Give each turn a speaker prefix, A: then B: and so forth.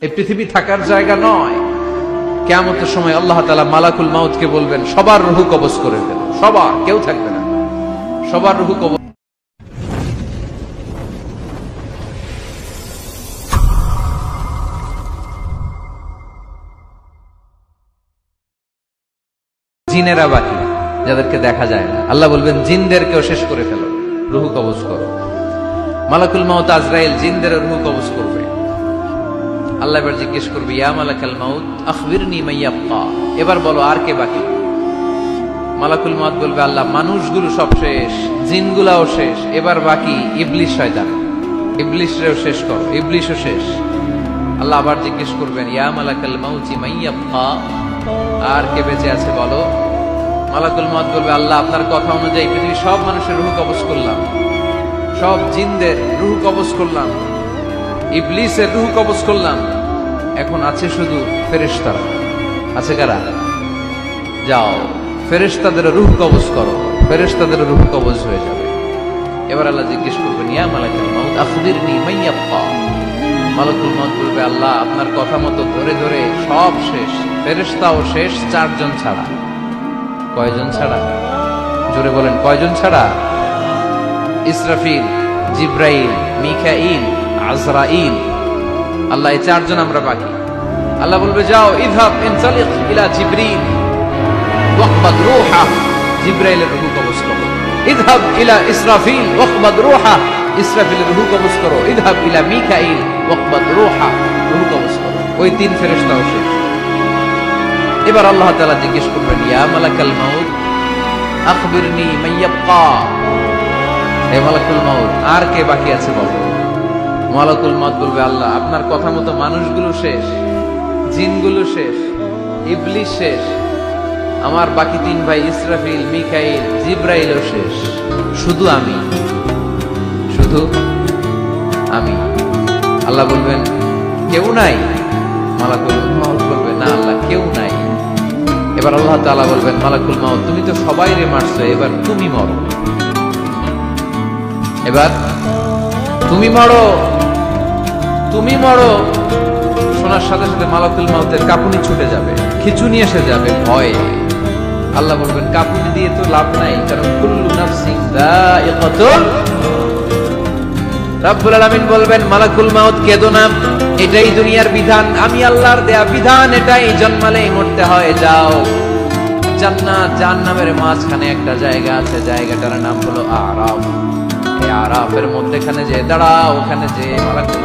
A: এই পৃথিবী থাকার জায়গা নয়। কিয়ামতের সময় আল্লাহ তাআলা মালাকুল মাউতকে বলবেন, সবার রূহ কবজ করে দেন, সবার, কেউ থাকবে না, সবার রূহ কবজ। জিনেরা বাকি, যাদেরকে দেখা যায় না, আল্লাহ বলবেন জিনদেরকেও শেষ করে ফেলো, রূহ কবজ করো। মালাকুল মাউত আজরাইল জিনদের রূহ কবজ করবে। আল্লাহ এবার জিজ্ঞেস করবে, ইয়া মালাকাল মাউত আখবিরনি মা ইয়াবকা, এবার বলো আর কে বাকি। মালাকুল মাউত বলবে, আল্লাহ মানুষগুলো সব শেষ, জিনগুলাও শেষ, এবার বাকি ইবলিস শয়তান, ইবলিসরেও শেষ করো, ইবলিসও শেষ। আল্লাহ আবার জিজ্ঞেস করবেন, ইয়া মালাকাল মাউতি মা ইয়াবকা, আর কে বেঁচে আছে বলো। মালাকুল মাউত বলবে, আল্লাহ আপনার কথা অনুযায়ী পৃথিবীর সব মানুষের রূহ কবজ করলাম, সব জিনদের রূহ কবজ করলাম, ইবলিসের রূহ কবজ করলাম, এখন আছে শুধু ফেরেশতারা। আছে কারা? যাও ফেরেশতাদের রূহ কবজ করো, ফেরেশতাদের রূহ কবজ হয়ে যাবে। এবার আল্লাহ জিজ্ঞেস করবেন, ইয়া মালাকুল মাউত আখবিরনি মা ইয়াবকা। মালাকুল মাউত বলবে, আল্লাহ আপনার কথা মতো ধরে ধরে সব শেষ, ফেরেশতাও শেষ, চারজন ছাড়া। কয়জন ছাড়া? জোরে বলেন, কয়জন ছাড়া? ইসরাফিল, জিব্রাইল, মিকাইল, আজরাইল। আল্লাহ এই চারজন আমরা বাকি। আল্লাহ বলবে, যাও ইযহাব ইনতালিক ইলা জিবরিল ওয়াকবাদ রূহা, জিব্রাইলের রূহ কবজ করো। ইযহাব ইলা ইসরাফিল ওয়াকবাদ রূহা, ইসরাফিলের রূহ কবজ করো। ইযহাব ইলা মিকাইল ওয়াকবাদ রূহা, রূহ কবজ করো। ওই তিন ফেরেশতাও শেষ। এবার আল্লাহ তাআলা জিজ্ঞেস করবেন, ইয়া মালাকাল মাউত আখবিরনি মা ইয়াবকা, হে মালাকুল মাউত আর কে বাকি আছে বলো। মালাকুল মাউত বলবে, আল্লাহ আপনার কথা মতো মানুষগুলো শেষ, জিনগুলো শেষ, ইবলিস শেষ, আমার বাকি তিন ভাই ইসরাফিল, মিকাইল, জিব্রাইলও শেষ, শুধু আমি, শুধু আমি। আল্লাহ বলবেন, কেউ নাই? মালাকুল মাউত বলবে, না আল্লাহ কেউ নাই। এবার আল্লাহ তাআলা বলবেন, মালাকুল মাউত তুমি তো সবাইরে মারছো, এবার তুমি মরো, এবার তুমি মরো, তুমি মরো। শোনার সাথে সাথে মালাকুল মাউতের কাঁপুনি ছুটে যাবে, খিঁচুনি এসে যাবে ভয়ে। আল্লাহ বলবেন, কাঁপুনি দিয়ে তো লাভ নাই, কারণ কুল্লু নাফসিন যায়িকাতুল। রব্বুল আলামিন বলবেন, মালাকুল মাউত কেঁদো না, এটাই দুনিয়ার বিধান, আমি আল্লাহর দেয়া বিধান, এটাই জন্মালেই মরতে হয়। যাও জান্নাত জাহান্নামের মাঝখানে একটা জায়গা আছে, জায়গাটার নাম হলো আরাফ। এই আরাফের মধ্যেখানে যে দাঁড়াও, ওখানে যে মালাকুল